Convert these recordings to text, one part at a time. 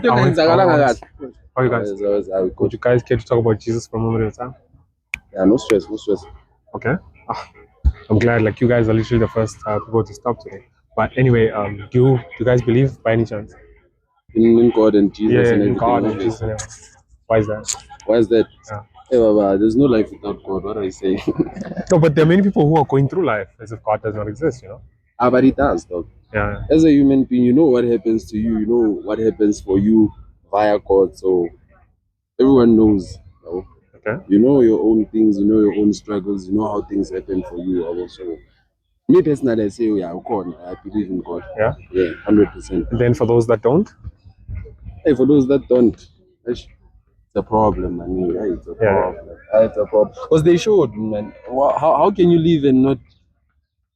How you guys? Would Would you guys care to talk about Jesus for a moment at a time? Yeah, no stress, no stress. Okay. I'm glad. Like you guys are literally the first people to stop today. But anyway, do you guys believe by any chance? In God and Jesus Yeah, and in everything. God and Jesus and everything. Why is that? Why is that? Yeah. Hey, Baba, there's no life without God. What are you saying? No, but there are many people who are going through life as if God does not exist. But it does, dog. Yeah. As a human being, you know what happens to you. You know what happens for you via God. So everyone knows. Okay. You know your own things. You know your own struggles. You know how things happen for you. Also, me personally, I say, oh, yeah, God. I believe in God. Yeah. Yeah, 100%. And then for those that don't, Hey, for those that don't, it's a problem, man. Yeah, it's a problem. It's a problem. Because they showed, man. How can you live and not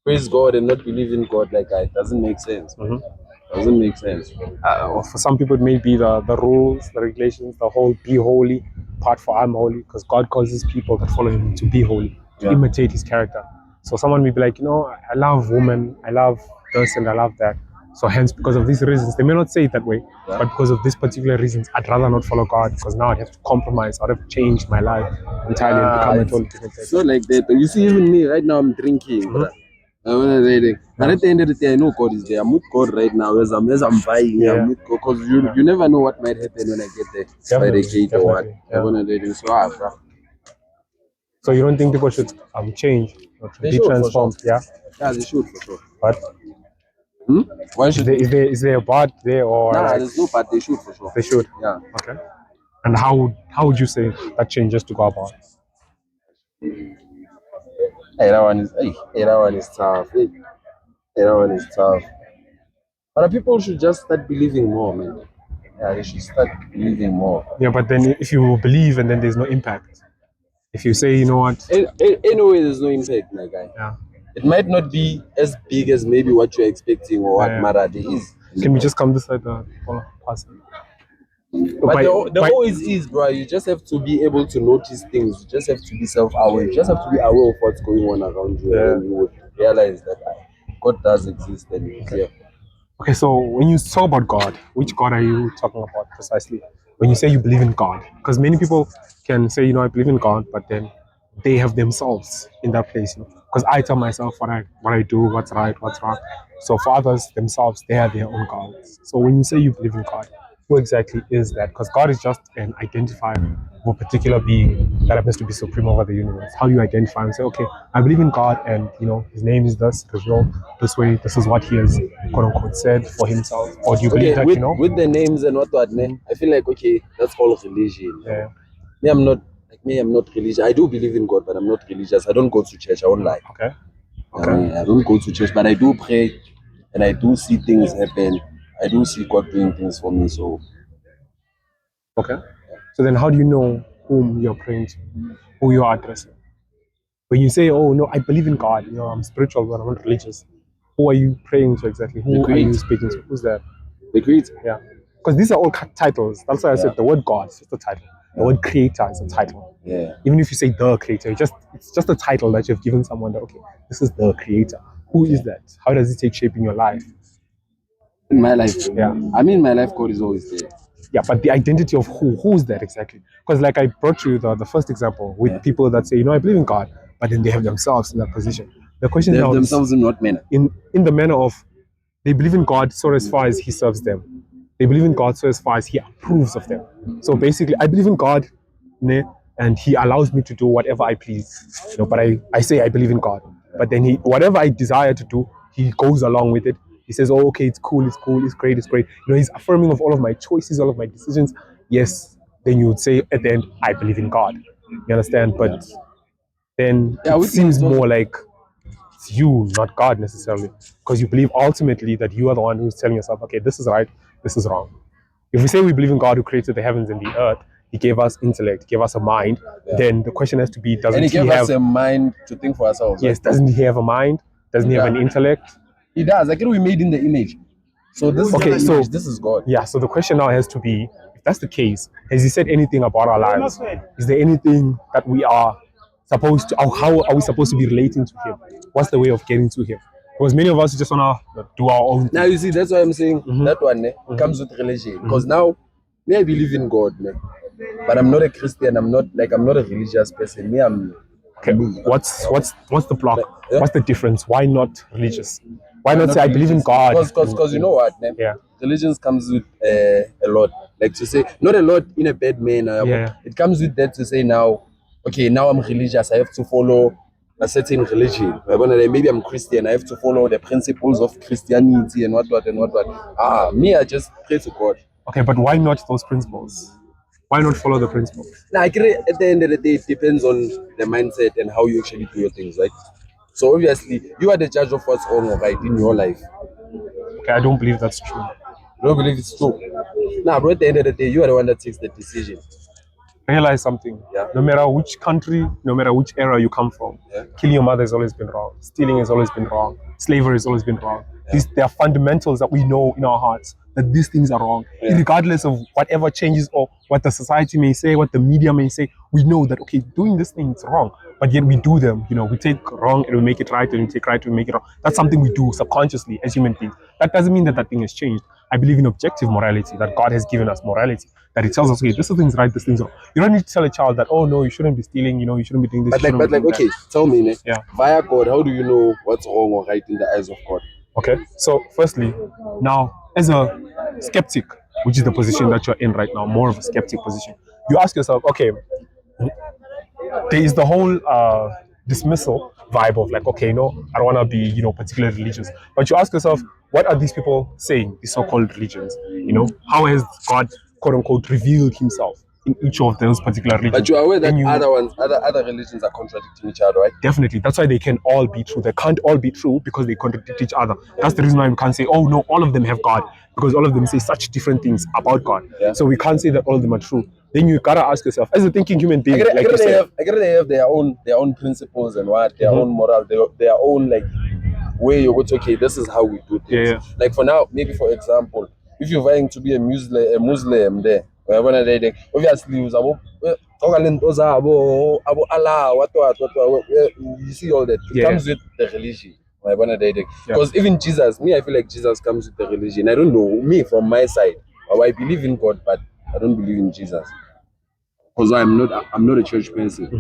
praise God and not believe in God like that? It doesn't make sense. Mhm. Doesn't make sense. Or for some people, it may be the rules, the regulations, the whole be holy part for I'm holy, because God causes people that follow Him to be holy, to imitate His character. So someone may be like, I love women, I love this, and I love that. So hence, because of these reasons, they may not say it that way, but because of these particular reasons, I'd rather not follow God because now I'd have to compromise, I'd have to change my life entirely and become a totally different person. So like that. You see, even me right now, I'm drinking. But at the end of the day, I know God is there. I'm with God right now as I'm buying. Yeah. I'm with God because you never know what might happen when I get there by the gate or what. Yeah. So you don't think people should change or They be should, for transformed? sure. Yeah. Yeah, they should for sure. But Why is should there, they? is there a part there or Nah, like there's no but they should for sure. they should? Yeah. Okay. And how would you say that changes to go about? That one is tough. That one is tough. But people should just start believing more, man. Yeah, they should start believing more. Yeah, but then if you believe and then there's no impact, if you say, you know what? Anyway, there's no impact, my guy. Yeah. It might not be as big as maybe what you're expecting or what Yeah. Maradi is. Can we just come this side, pass? But there always is, bro. You just have to be able to notice things. You just have to be self-aware. You just have to be aware of what's going on around you, and then you would realize that God does exist and He's here. Okay, so when you talk about God, which God are you talking about precisely? When you say you believe in God, because many people can say, I believe in God, but then they have themselves in that place. Because I tell myself what I do, what's right, what's wrong. So for others themselves, they are their own gods. So when you say you believe in God, who exactly is that? Because God is just an identifier of a particular being that happens to be supreme over the universe. How do you identify and say, okay, I believe in God, and His name is this, this way, this is what He has quote unquote said for Himself? Or do you believe that with the names and what, I feel like that's all religion. Yeah. I'm not religious. I do believe in God, but I'm not religious. I don't go to church. I won't lie. Okay. I don't go to church, but I do pray, and I do see things happen. I do see God doing things for me. So okay. So then, how do you know whom you're praying to, who you are addressing? When you say, "Oh no, I believe in God," I'm spiritual, but I'm not religious. Who are you praying to exactly? Who are you speaking to? Who's that? The Creator. Yeah. Because these are all titles. That's why I said the word God is just a title. The word Creator is a title. Yeah. Even if you say the Creator, it's just a title that you've given someone that, okay, this is the Creator. Who is that? How does it take shape in your life? In my life, yeah. I mean, my life God is always there. Yeah, but the identity of who is that exactly? Because like I brought you the first example with people that say, I believe in God, but then they have themselves in that position. The question They now have themselves in what manner? In the manner of they believe in God so as far as He serves them. They believe in God so as far as He approves of them. So basically, I believe in God, and He allows me to do whatever I please. But I say I believe in God, but then whatever I desire to do, He goes along with it. He says, "Oh, okay, it's cool, it's great, it's great." He's affirming of all of my choices, all of my decisions. Yes, then you would say at the end, "I believe in God." You understand? But then it seems more like it's you, not God necessarily, because you believe ultimately that you are the one who's telling yourself, "Okay, this is right, this is wrong." If we say we believe in God who created the heavens and the earth, He gave us intellect, gave us a mind, then the question has to be, doesn't He gave have us a mind to think for ourselves? Yes, doesn't He have a mind? Doesn't He have an intellect? He does. We made in the image. So this is God. Yeah, so the question now has to be, if that's the case, has He said anything about our lives? Is there anything that we are supposed to, or how are we supposed to be relating to Him? What's the way of getting to Him? Because many of us just want to do our own thing. Now you see, that's why I'm saying that one comes with religion. Because now Me, I believe in God, man. But I'm not a Christian. I'm not a religious person. Me, I'm Okay, me. what's the block? Like, yeah? What's the difference? Why not religious? Why Why not not say I believe in religious? God? Because you know what, man? Yeah. Religions comes with a lot. Like to say, not a lot in a bad manner. Yeah. It comes with that to say now, okay, now I'm religious. I have to follow a certain religion. Maybe I'm Christian. I have to follow the principles of Christianity and what and what. Me, I just pray to God. Okay, but why not those principles? Why not follow the principles? Now, I agree, at the end of the day, it depends on the mindset and how you actually do your things, right? So obviously, you are the judge of what's wrong or right in your life. Okay, I don't believe that's true. You don't believe it's true. Now, bro, at the end of the day, you are the one that takes the decision. Realize something. Yeah. No matter which country, no matter which era you come from, Yeah. killing your mother has always been wrong. Stealing has always been wrong. Slavery has always been wrong. Yeah. There are fundamentals that we know in our hearts that these things are wrong. Yeah. Regardless of whatever changes or what the society may say, what the media may say, we know that, okay, doing this thing is wrong. But yet we do them. You know, we take wrong and we make it right, and we take right and we make it wrong. That's something we do subconsciously as human beings. That doesn't mean that that thing has changed. I believe in objective morality, that God has given us morality, that it tells us, okay, this thing's right, this thing's wrong. You don't need to tell a child that, oh no, you shouldn't be stealing, you know, you shouldn't be doing this. Okay, tell me, ne? Yeah. Via God, how do you know what's wrong or right in the eyes of God? Okay, so firstly, now as a skeptic, which is the position that you're in right now, more of a skeptic position, you ask yourself, okay, there is the whole dismissal vibe of like, okay, no, I don't want to be, you know, particularly religious. But you ask yourself, what are these people saying, these so-called religions? You know, how has God, quote unquote, revealed himself in each of those particular religions? But you are aware that And other religions are contradicting each other, right? Definitely. That's why they can all be true. They can't all be true because they contradict each other. That's the reason why we can't say, oh no, all of them have God, because all of them say such different things about God. Yeah. So we can't say that all of them are true. Then you gotta ask yourself, as a thinking human being, I like you gotta said, they have their own principles and what their own moral, their own like way you go to, okay, this is how we do things. Yeah. Like for now, maybe for example, if you're vying to be a Muslim there, obviously you Allah, you see all that. It comes with the religion. Because even Jesus, me, I feel like Jesus comes with the religion. I don't know, me from my side, I believe in God, but I don't believe in Jesus. Because I'm not a church person.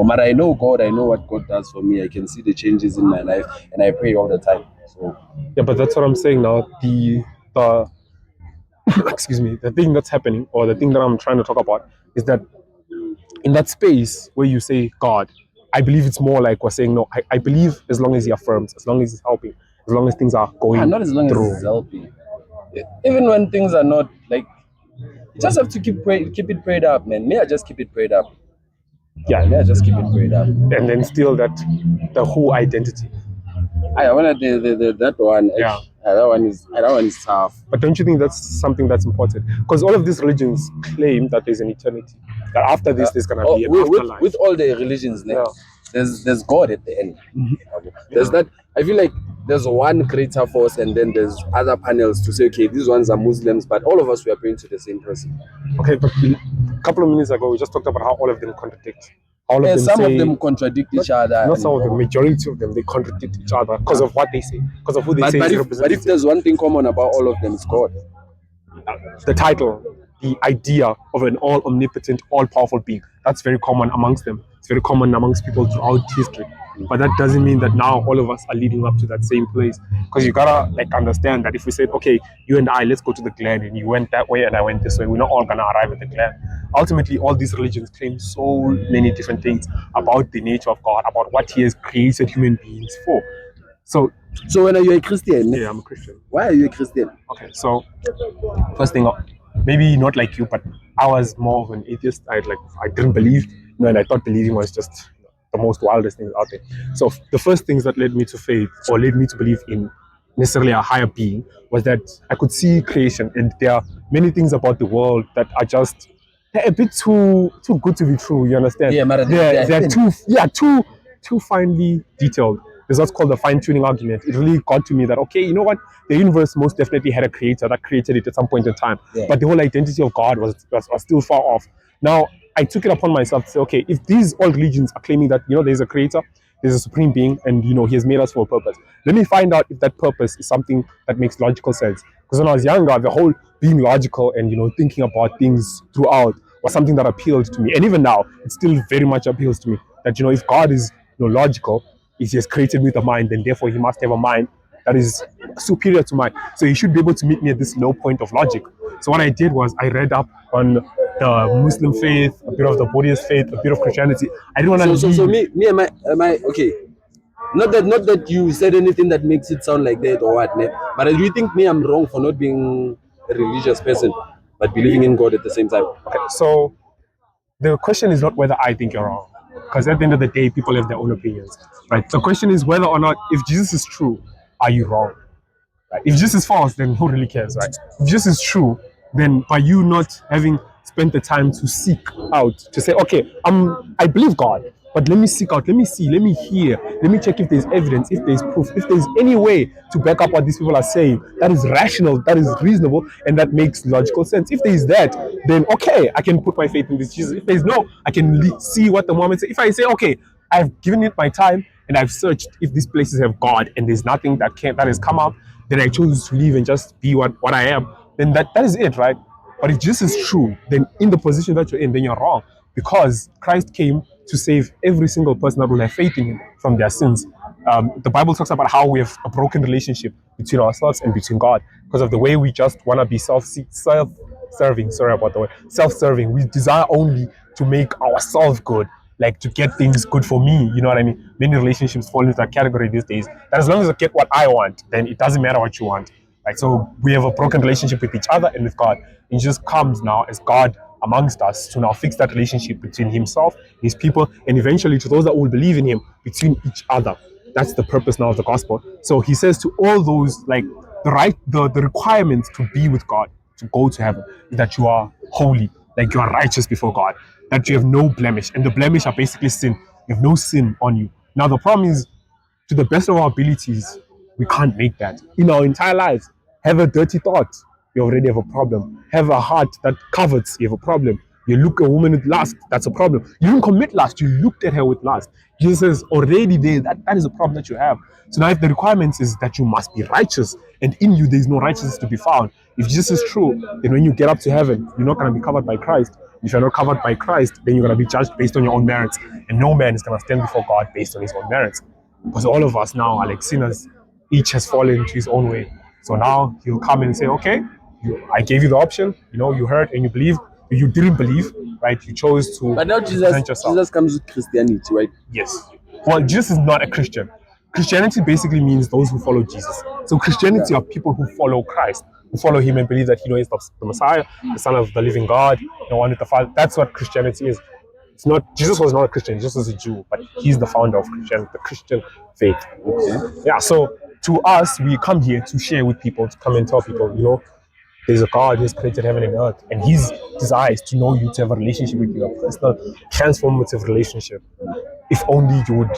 But I know God, I know what God does for me. I can see the changes in my life and I pray all the time. So yeah, but that's what I'm saying now. The excuse me, the thing that's happening, or the thing that I'm trying to talk about, is that in that space where you say God, I believe it's more like we're saying no. I believe as long as He affirms, as long as He's helping, as long as things are going not as long through. as it's helping. Even when things are not like, you just have to keep it prayed up, man. May I just keep it prayed up? Yeah, May I just keep it prayed up? and then still that the whole identity. I want that one. Yeah. That one is tough. But don't you think that's something that's important? Because all of these religions claim that there's an eternity, that after this there's gonna be an afterlife. With all the religions, Yeah. there's God at the end. There's that. I feel like there's one greater force, and then there's other panels to say, okay, these ones are Muslims, but all of us we are praying to the same person. Okay, but a couple of minutes ago we just talked about how all of them contradict. All of them Some say, of them contradict each other. Not some of them, majority of them, they contradict each other because of what they say, because of who they say is representative. But if there's one thing common about all of them, it's God. The title, the idea of an all omnipotent, all powerful being, that's very common amongst them. It's very common amongst people throughout history. But that doesn't mean that now all of us are leading up to that same place. Because you gotta like understand that if we said, okay, you and I, let's go to the Glen, and you went that way and I went this way, we're not all gonna arrive at the Glen. Ultimately, all these religions claim so many different things about the nature of God, about what He has created human beings for. So when are you a Christian? Yeah, I'm a Christian. Why are you a Christian? Okay, so first thing, maybe not like you, but I was more of an atheist. I didn't believe, and I thought believing was just the most wildest thing out there. So the first things that led me to faith, or led me to believe in necessarily a higher being, was that I could see creation, and there are many things about the world that are just, they're a bit too good to be true. You understand? Yeah, they're too finely detailed. There's what's called the fine-tuning argument. It really got to me that, okay, you know what? The universe most definitely had a creator that created it at some point in time. Yeah. But the whole identity of God was still far off. Now, I took it upon myself to say, okay, if these old religions are claiming that, there's a creator, there's a supreme being, and, he has made us for a purpose, let me find out if that purpose is something that makes logical sense. Because when I was younger, the whole being logical and thinking about things throughout was something that appealed to me. And even now, it still very much appeals to me that if God is logical, if He has created me with a mind, then therefore He must have a mind that is superior to mine. So He should be able to meet me at this low point of logic. So what I did was I read up on the Muslim faith, a bit of the Buddhist faith, a bit of Christianity. I didn't want to. So me am I okay? Not that you said anything that makes it sound like that or what, ne? But do you think me I'm wrong for not being a religious person but believing in God at the same time? Okay, so the question is not whether I think you're wrong, because at the end of the day, people have their own opinions, right? The question is whether or not, if Jesus is true, are you wrong? Right? If Jesus is false, then who really cares, right? If Jesus is true, then by you not having spent the time to seek out, to say, okay, I believe God, but let me seek out, let me see, let me hear, let me check if there's evidence, if there's proof, if there's any way to back up what these people are saying that is rational, that is reasonable, and that makes logical sense. If there is that, then okay, I can put my faith in this Jesus. If there's no, I can see what the Mormons say. If I say, okay, I've given it my time and I've searched if these places have God and there's nothing that has come up, then I choose to leave and just be what I am, then that is it, right? But if Jesus is true, then in the position that you're in, then you're wrong. Because Christ came to save every single person that will have faith in Him from their sins. The Bible talks about how we have a broken relationship between ourselves and between God because of the way we just want to be self-serving. Sorry about the word. Self-serving. We desire only to make ourselves good, like to get things good for me. You know what I mean? Many relationships fall into that category these days. That as long as I get what I want, then it doesn't matter what you want. Like, so we have a broken relationship with each other and with God. And Jesus comes now as God amongst us to now fix that relationship between Himself, His people, and eventually to those that will believe in Him, between each other. That's the purpose now of the gospel. So He says to all those, like the requirements to be with God, to go to heaven, is that you are holy, like you are righteous before God, that you have no blemish. And the blemish are basically sin. You have no sin on you. Now the problem is, to the best of our abilities, we can't make that. In our entire lives, have a dirty thought, you already have a problem. Have a heart that covets, you have a problem. You look at a woman with lust, that's a problem. You didn't commit lust, you looked at her with lust. Jesus says, already there, that is a problem that you have. So now if the requirements is that you must be righteous, and in you there is no righteousness to be found, if Jesus is true, then when you get up to heaven, you're not going to be covered by Christ. If you're not covered by Christ, then you're going to be judged based on your own merits. And no man is going to stand before God based on his own merits. Because all of us now are like sinners. Each has fallen into his own way. So now He'll come and say, okay, I gave you the option. You heard and you believed. You didn't believe, right? You chose to But now Jesus comes with Christianity, right? Yes. Well, Jesus is not a Christian. Christianity basically means those who follow Jesus. So Christianity are people who follow Christ, who follow Him and believe that He is the Messiah, the Son of the living God, the one with the Father. That's what Christianity is. It's not. Jesus was not a Christian. Jesus was a Jew, but He's the founder of Christianity, the Christian faith. Okay. Yeah. So to us, we come here to share with people, to come and tell people, there's a God who's created heaven and earth, and His desire is to know you, to have a relationship with you, a personal, transformative relationship. If only you would,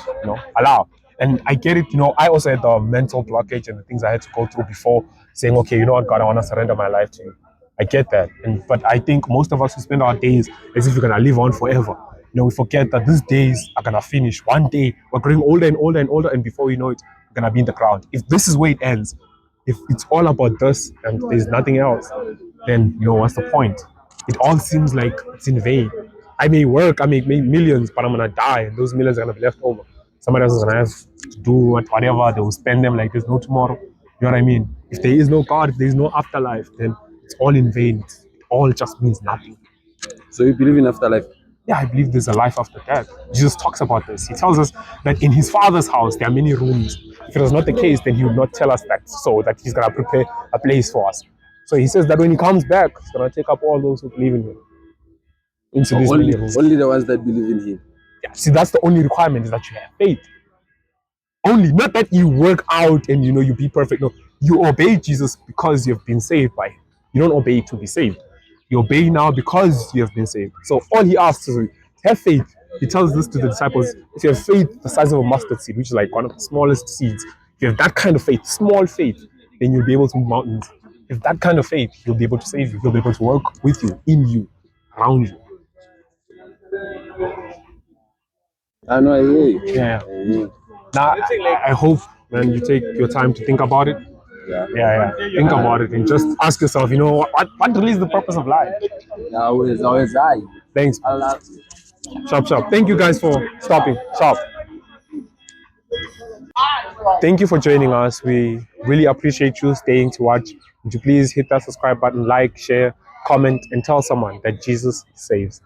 allow. And I get it. I also had the mental blockage and the things I had to go through before saying, okay, you know what, God, I want to surrender my life to you. I get that, but I think most of us who spend our days as if we're gonna live on forever. We forget that these days are gonna finish. One day we're growing older and older and older, and before we know it, we're gonna be in the ground. If this is where it ends, if it's all about this and there's nothing else, then what's the point? It all seems like it's in vain. I may work, I may make millions, but I'm gonna die, and those millions are gonna be left over. Somebody else is gonna have to do whatever, they will spend them like there's no tomorrow. You know what I mean? If there is no God, if there is no afterlife, then it's all in vain. It all just means nothing. So you believe in afterlife? Yeah, I believe there's a life after death. Jesus talks about this. He tells us that in His Father's house there are many rooms. If it was not the case, then He would not tell us that, so that He's gonna prepare a place for us. So He says that when He comes back, He's gonna take up all those who believe in Him into these many rooms. Only the ones that believe in Him. Yeah, see, that's the only requirement, is that you have faith. Only, not that you work out and you be perfect. No, you obey Jesus because you've been saved by Him. You don't obey to be saved. You obey now because you have been saved. So all He asks is, have faith. He tells this to the disciples: if you have faith the size of a mustard seed, which is like one of the smallest seeds, if you have that kind of faith, small faith, then you'll be able to move mountains. If that kind of faith, He'll be able to save you. He'll be able to work with you, in you, around you. I know, I hear you. Yeah. Now, I hope, man, you take your time to think about it. Yeah. Think about it and just ask yourself, what really is the purpose of life? Always I. Thanks. I love Sharp. Thank you guys for stopping. Sharp. Thank you for joining us. We really appreciate you staying to watch. Would you please hit that subscribe button, like, share, comment, and tell someone that Jesus saves.